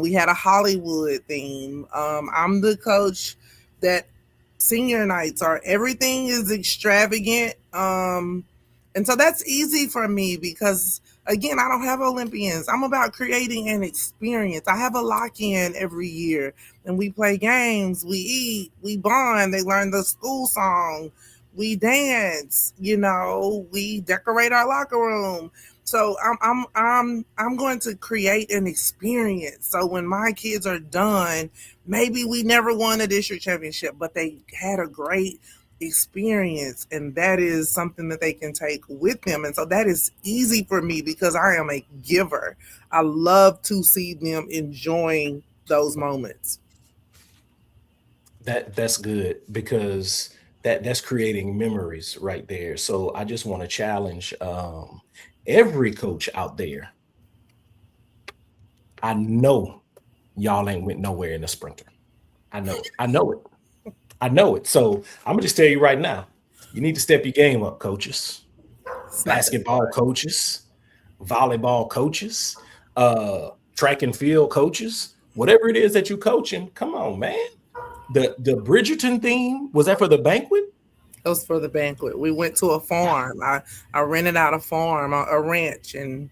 D: We had a Hollywood theme. I'm the coach that senior nights are everything is extravagant. And so that's easy for me because again, I don't have Olympians. I'm about creating an experience. I have a lock-in every year and we play games, we eat, we bond, they learn the school song, we dance, we decorate our locker room. So I'm going to create an experience. So when my kids are done, maybe we never won a district championship, but they had a great experience, and that is something that they can take with them. And so that is easy for me because I am a giver. I love to see them enjoying those moments.
A: That's good because that's creating memories right there. So I just want to challenge every coach out there. I know y'all ain't went nowhere in the sprinter. I know it. I know it. I know it. So I'm gonna just tell you right now, you need to step your game up, coaches,
D: It's not that
A: basketball
D: hard.
A: coaches, volleyball coaches, track and field coaches, whatever it is that you coaching. Come on, man. The Bridgerton theme, was that for the banquet?
D: It was for the banquet. We went to a farm. I rented out a farm, a ranch, and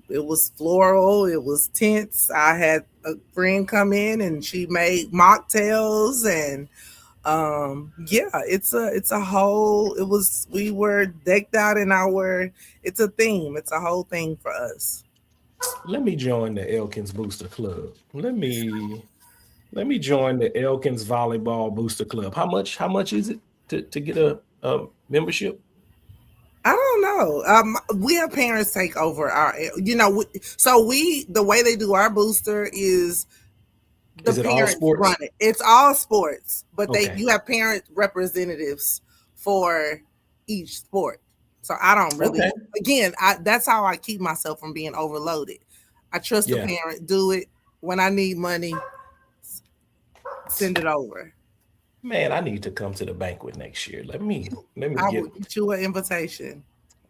D: it was floral. It was tents. I had a friend come in and she made mocktails, and yeah, it's a whole. It was, we were decked out in our. It's a theme. It's a whole thing for us.
A: Let me join the Elkins Booster Club. Let me join the Elkins Volleyball Booster Club. How much is it to get a membership?
D: I don't know. We have parents take over our, the way they do our booster is the
A: Is it all
D: parents
A: sports?
D: run it. It's all sports, but
A: Okay.
D: you have parent representatives for each sport. So I don't really.
A: Okay.
D: Again, that's how I keep myself from being overloaded. I trust the
A: Yeah.
D: parent. Do it when I need money. Send it over.
A: Man, I need to come to the banquet next year. Let me
D: I
A: get
D: will get you an invitation.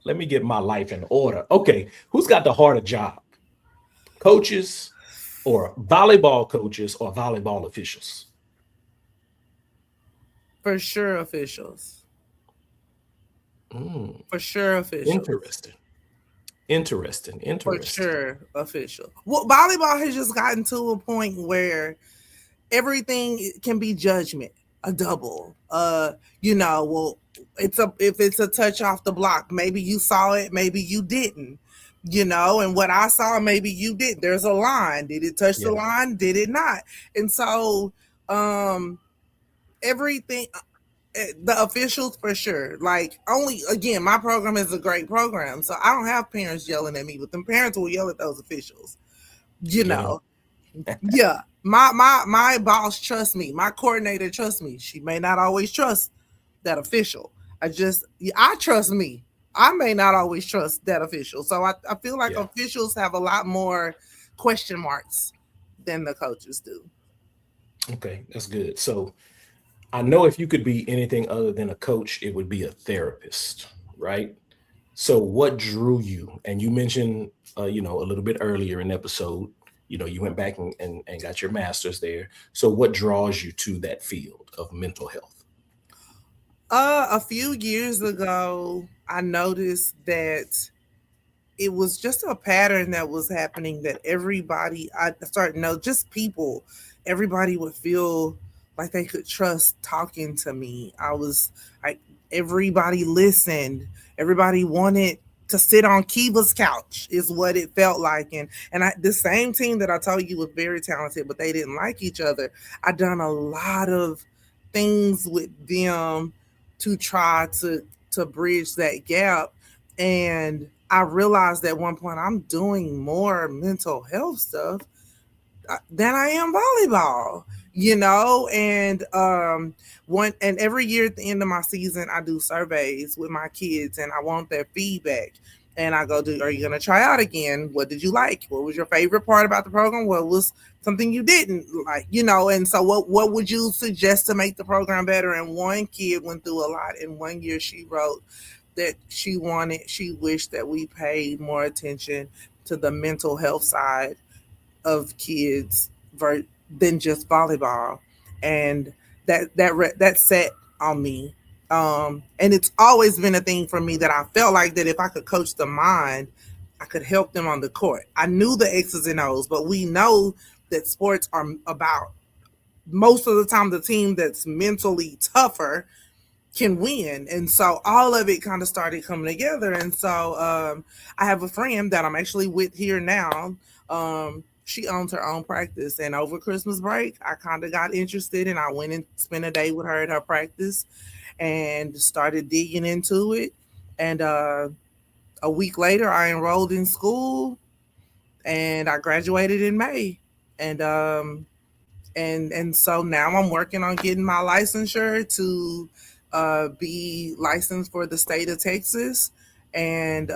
A: let me get my life in order. Okay, who's got the harder job? Coaches or volleyball coaches or volleyball officials?
D: For sure, officials.
A: Mm,
D: For sure, officials.
A: interesting.
D: For sure, official. Well, volleyball has just gotten to a point where everything can be judgment, a double. Well, if it's a touch off the block, maybe you saw it, maybe you didn't. And what I saw, maybe you did. There's a line. Did it touch the
A: Yeah.
D: line? Did it not? And so, everything. The officials for sure. Like, only, again, my program is a great program, so I don't have parents yelling at me, but them parents will yell at those officials.
A: Get 'em.
D: Yeah. My boss trusts me. My coordinator trusts me. She may not always trust that official. I trust me. I may not always trust that official. So I feel like
A: Yeah.
D: officials have a lot more question marks than the coaches do.
A: Okay, that's good. So I know if you could be anything other than a coach, it would be a therapist, right? So what drew you? And you mentioned, a little bit earlier in the episode, you went back and got your master's there. So what draws you to that field of mental health?
D: A few years ago, I noticed that it was just a pattern that was happening, that I started to know, just people, everybody would feel like they could trust talking to me. I was like, everybody listened, everybody wanted to sit on Kiva's couch is what it felt like. And the same team that I told you was very talented, but they didn't like each other. I done a lot of things with them to try to bridge that gap. And I realized at one point I'm doing more mental health stuff than I am volleyball, and every year at the end of my season I do surveys with my kids and I want their feedback. And I go, are you going to try out again? What did you like? What was your favorite part about the program? What was something you didn't like? And so what would you suggest to make the program better? And one kid went through a lot. And one year she wrote that she wished that we paid more attention to the mental health side of kids than just volleyball. And that set on me. And it's always been a thing for me that I felt like that if I could coach the mind, I could help them on the court. I knew the X's and O's, but we know that sports are about, most of the time, the team that's mentally tougher can win. And so all of it kind of started coming together. And so I have a friend that I'm actually with here now. She owns her own practice. And over Christmas break, I kind of got interested and I went and spent a day with her at her practice and started digging into it. And a week later, I enrolled in school and I graduated in May. And so now I'm working on getting my licensure to be licensed for the state of Texas. And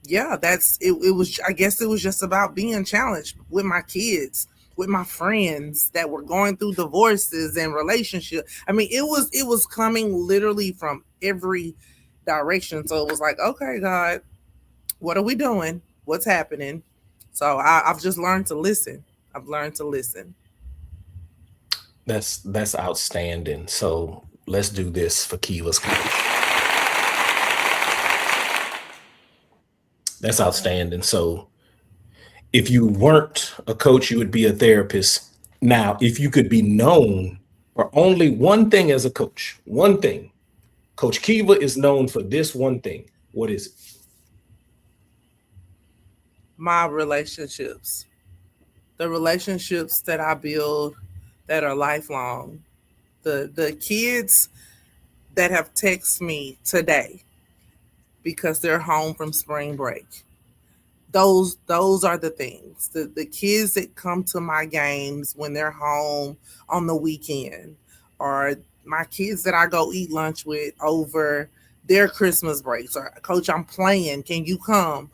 D: yeah, that's it. It was, I guess it was just about being challenged with my kids, with my friends that were going through divorces and relationships. I mean, it was coming literally from every direction. So it was like, okay, God, what are we doing? What's happening? So I've just learned to listen. I've learned to listen.
A: That's outstanding. So let's do this for Kiva's coach. That's outstanding. So if you weren't a coach, you would be a therapist. Now, if you could be known for only one thing as a coach, one thing, Coach Kiva is known for this one thing. What is it?
D: My relationships, the relationships that I build that are lifelong, the kids that have texted me today because they're home from spring break. Those are the things. The kids that come to my games when they're home on the weekend, or my kids that I go eat lunch with over their Christmas breaks, or Coach, I'm playing, can you come?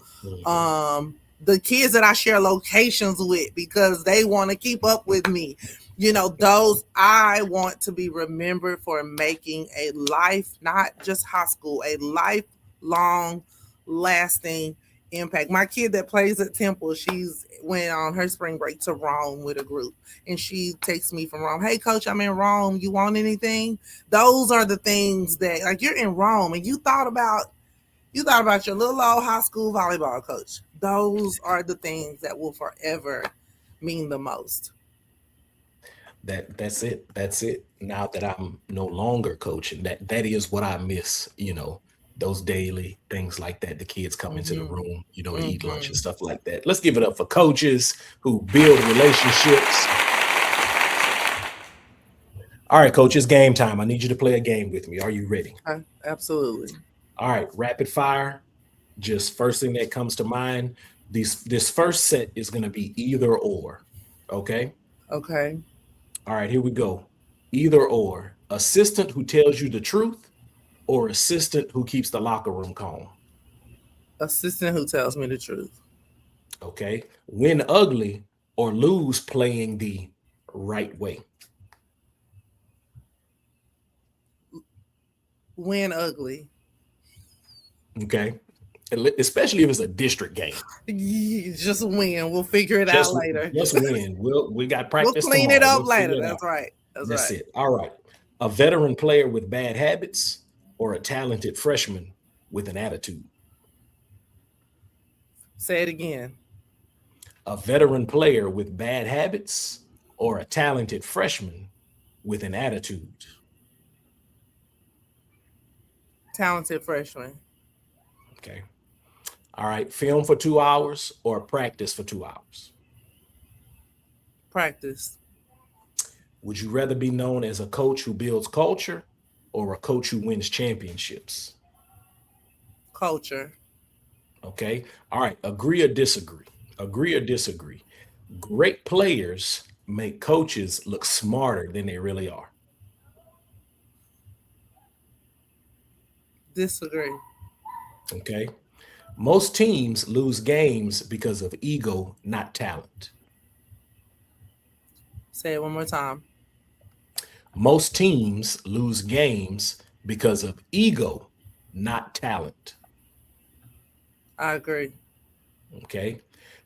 D: The kids that I share locations with because they want to keep up with me. You know, those I want to be remembered for making a life, not just high school, a lifelong lasting impact. My kid that plays at Temple, she's went on her spring break to Rome with a group, and she takes me from Rome. Hey, Coach, I'm in Rome. You want anything? Those are the things that, like, you're in Rome and you thought about your little old high school volleyball coach. Those are the things that will forever mean the most.
A: That's it. That's it. Now that I'm no longer coaching, that is what I miss, those daily things like that. The kids come into the room, eat lunch and stuff like that. Let's give it up for coaches who build relationships. All right, coach, it's game time. I need you to play a game with me. Are you ready?
D: Absolutely.
A: All right, rapid fire. Just first thing that comes to mind. This first set is going to be either or. Okay?
D: Okay.
A: All right, here we go. Either or. Assistant who tells you the truth, or assistant who keeps the locker room calm?
D: Assistant who tells me the truth.
A: Okay. Win ugly or lose playing the right way?
D: Win ugly.
A: Okay. Especially if it's a district game.
D: Just win. We'll figure it out later.
A: Just win. We got practice.
D: We'll clean
A: tomorrow.
D: it up later. That's right.
A: That's it. All right. A veteran player with bad habits or a talented freshman with an attitude?
D: Say it again.
A: A veteran player with bad habits or a talented freshman with an attitude?
D: Talented freshman.
A: Okay. All right. Film for 2 hours or practice for 2 hours?
D: Practice.
A: Would you rather be known as a coach who builds culture or a coach who wins championships?
D: Culture.
A: Okay. All right. Agree or disagree? Agree or disagree? Great players make coaches look smarter than they really are.
D: Disagree.
A: Okay. Most teams lose games because of ego, not talent.
D: Say it one more time.
A: Most teams lose games because of ego, not talent.
D: I agree.
A: Okay.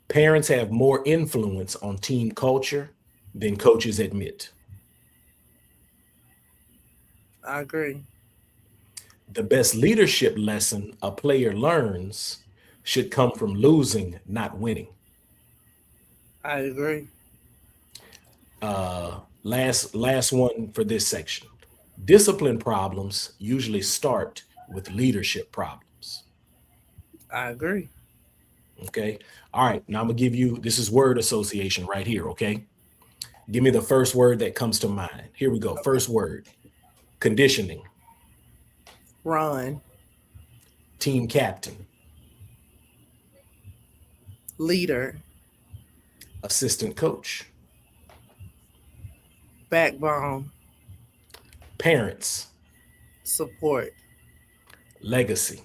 A: Parents have more influence on team culture than coaches admit.
D: I agree.
A: The best leadership lesson a player learns should come from losing, not winning.
D: I agree.
A: Last one for this section. Discipline problems usually start with leadership problems.
D: I agree.
A: Okay. All right. Now I'm gonna give you, this is word association right here. Okay. Give me the first word that comes to mind. Here we go. First word. Conditioning.
D: Run.
A: Team captain.
D: Leader.
A: Assistant coach.
D: Backbone.
A: Parents.
D: Support.
A: Legacy.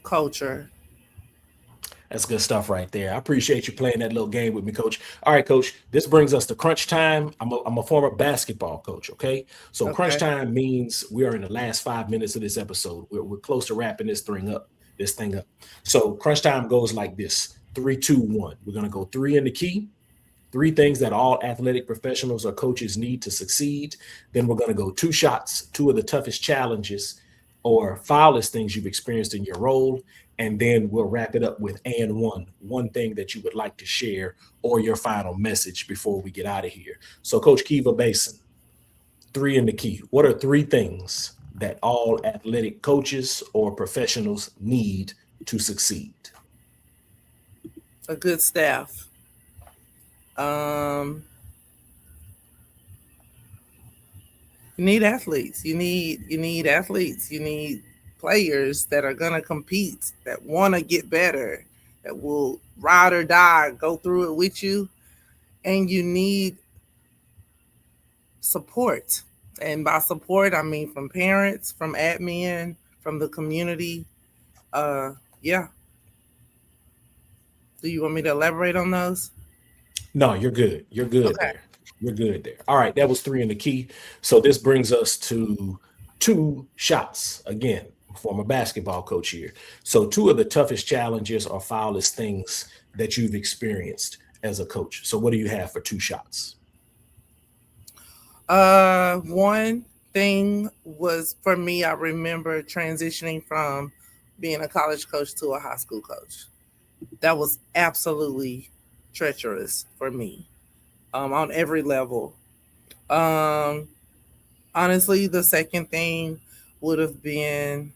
D: Culture.
A: That's good stuff right there. I appreciate you playing that little game with me, Coach. All right, Coach, this brings us to crunch time. I'm a former basketball coach, okay? So crunch
D: Okay.
A: time means we are in the last 5 minutes of this episode. We're close to wrapping this thing up. So crunch time goes like this: 3, 2, 1. We're gonna go three in the key. Three things that all athletic professionals or coaches need to succeed. Then we're going to go two shots, two of the toughest challenges or foulest things you've experienced in your role. And then we'll wrap it up with and one thing that you would like to share or your final message before we get out of here. So, Coach LaKyva Bason, three in the key. What are three things that all athletic coaches or professionals need to succeed?
D: A good staff. You need athletes. You need athletes. You need players that are gonna compete, that want to get better, that will ride or die, go through it with you, and you need support. And by support, I mean from parents, from admin, from the community. Yeah. Do you want me to elaborate on those?
A: No, you're good. You're good
D: Okay.
A: there. You're good there. All right, that was three in the key. So this brings us to two shots. Again, former basketball coach here. So two of the toughest challenges or foulest things that you've experienced as a coach. So what do you have for two shots?
D: One thing was for me, I remember transitioning from being a college coach to a high school coach. That was absolutely treacherous for me, on every level. Honestly, the second thing would have been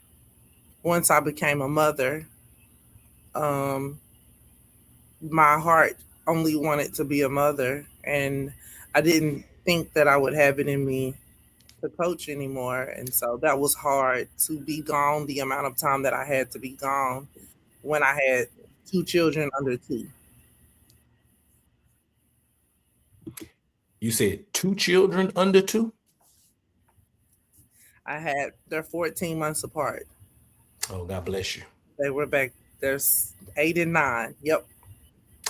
D: once I became a mother. My heart only wanted to be a mother, and I didn't think that I would have it in me to coach anymore. And so that was hard to be gone the amount of time that I had to be gone when I had two children under 2.
A: You said two children under 2?
D: They're 14 months apart.
A: Oh, God bless you.
D: They were back. There's 8 and 9. Yep.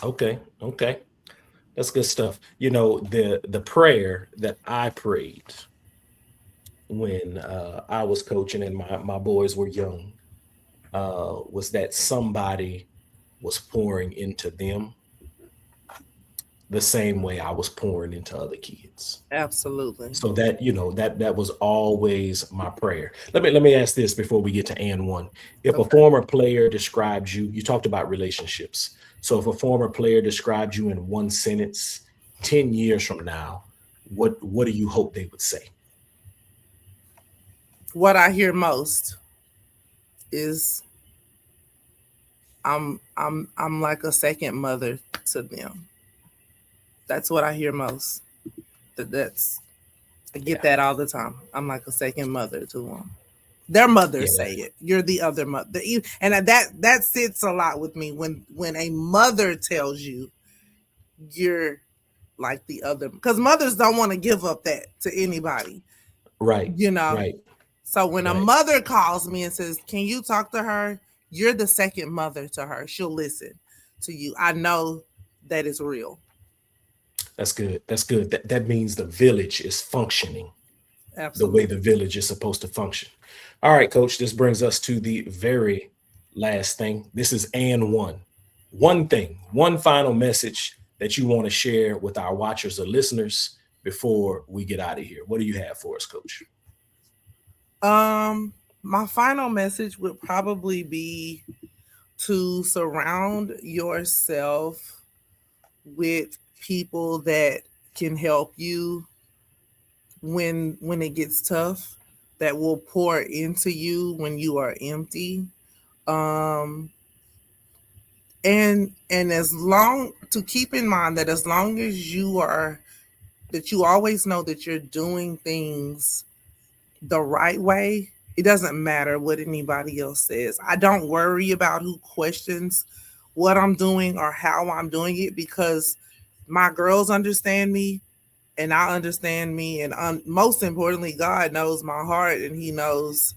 A: Okay. That's good stuff. You know, the prayer that I prayed when I was coaching and my boys were young was that somebody was pouring into them the same way I was pouring into other kids.
D: Absolutely.
A: So that, you know, that was always my prayer. Let me ask this before we get to and one. If a former player describes you, you talked about relationships. So if a former player described you in one sentence, 10 years from now, what do you hope they would say?
D: What I hear most is I'm like a second mother to them. That's what I hear most. I get that all the time. I'm like a second mother to them. Their mothers say it. You're the other mother, and that sits a lot with me when a mother tells you you're like the other, because mothers don't want to give up that to anybody,
A: right?
D: You know,
A: right.
D: So when a mother calls me and says, "Can you talk to her?" You're the second mother to her. She'll listen to you. I know that is real.
A: That's good. That's good. That means the village is functioning
D: Absolutely.
A: the way the village is supposed to function. All right, Coach, this brings us to the very last thing. This is and one thing, one final message that you want to share with our watchers or listeners before we get out of here. What do you have for us, Coach?
D: My final message would probably be to surround yourself with people that can help you when it gets tough, that will pour into you when you are empty. And as long to keep in mind that as long as you always know that you're doing things the right way, it doesn't matter what anybody else says. I don't worry about who questions what I'm doing or how I'm doing it, because my girls understand me and I understand me. And most importantly, God knows my heart, and he knows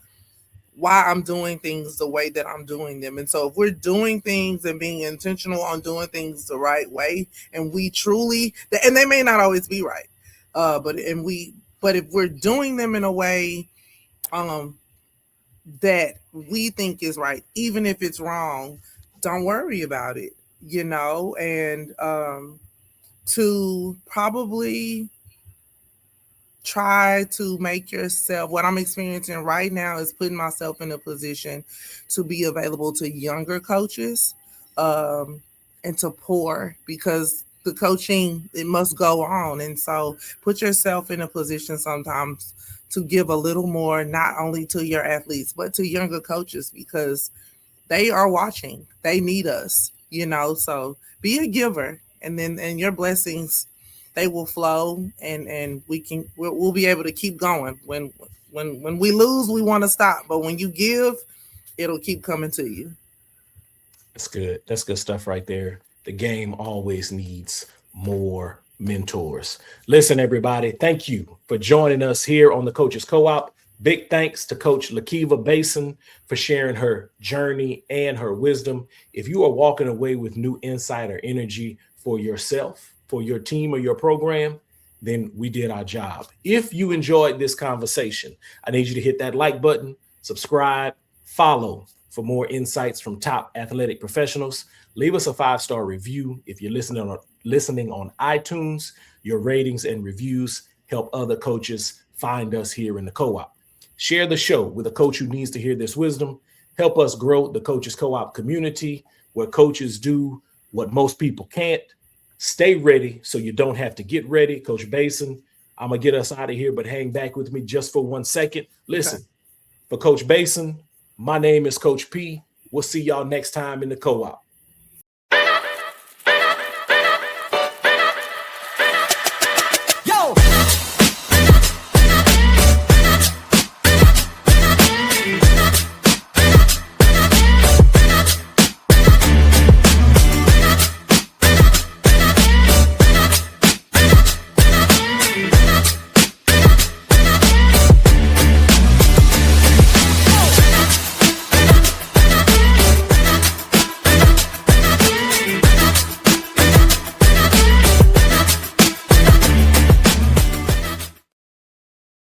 D: why I'm doing things the way that I'm doing them. And so if we're doing things and being intentional on doing things the right way, and we truly, and they may not always be right, but if we're doing them in a way that we think is right, even if it's wrong, don't worry about it, and to probably try to make yourself, what I'm experiencing right now is putting myself in a position to be available to younger coaches and to pour, because the coaching, it must go on. And so put yourself in a position sometimes to give a little more, not only to your athletes, but to younger coaches, because they are watching. They need us, so be a giver, and your blessings, they will flow, and we'll be able to keep going. When we lose, we want to stop, but when you give, it'll keep coming to you.
A: That's good. That's good stuff right there. The game always needs more mentors. Listen, everybody, thank you for joining us here on the Coaches Co-op. Big thanks to Coach LaKyva Bason for sharing her journey and her wisdom. If you are walking away with new insight or energy for yourself, for your team, or your program, then we did our job. If you enjoyed this conversation, I need you to hit that like button, subscribe, follow for more insights from top athletic professionals. Leave us a 5-star review. If you're listening on iTunes, your ratings and reviews help other coaches find us here in the co-op. Share the show with a coach who needs to hear this wisdom. Help us grow the Coaches Co-op community, where coaches do what most people can't. Stay ready so you don't have to get ready. Coach Bason, I'm going to get us out of here, but hang back with me just for 1 second. Listen, For Coach Bason, my name is Coach P. We'll see y'all next time in the co-op.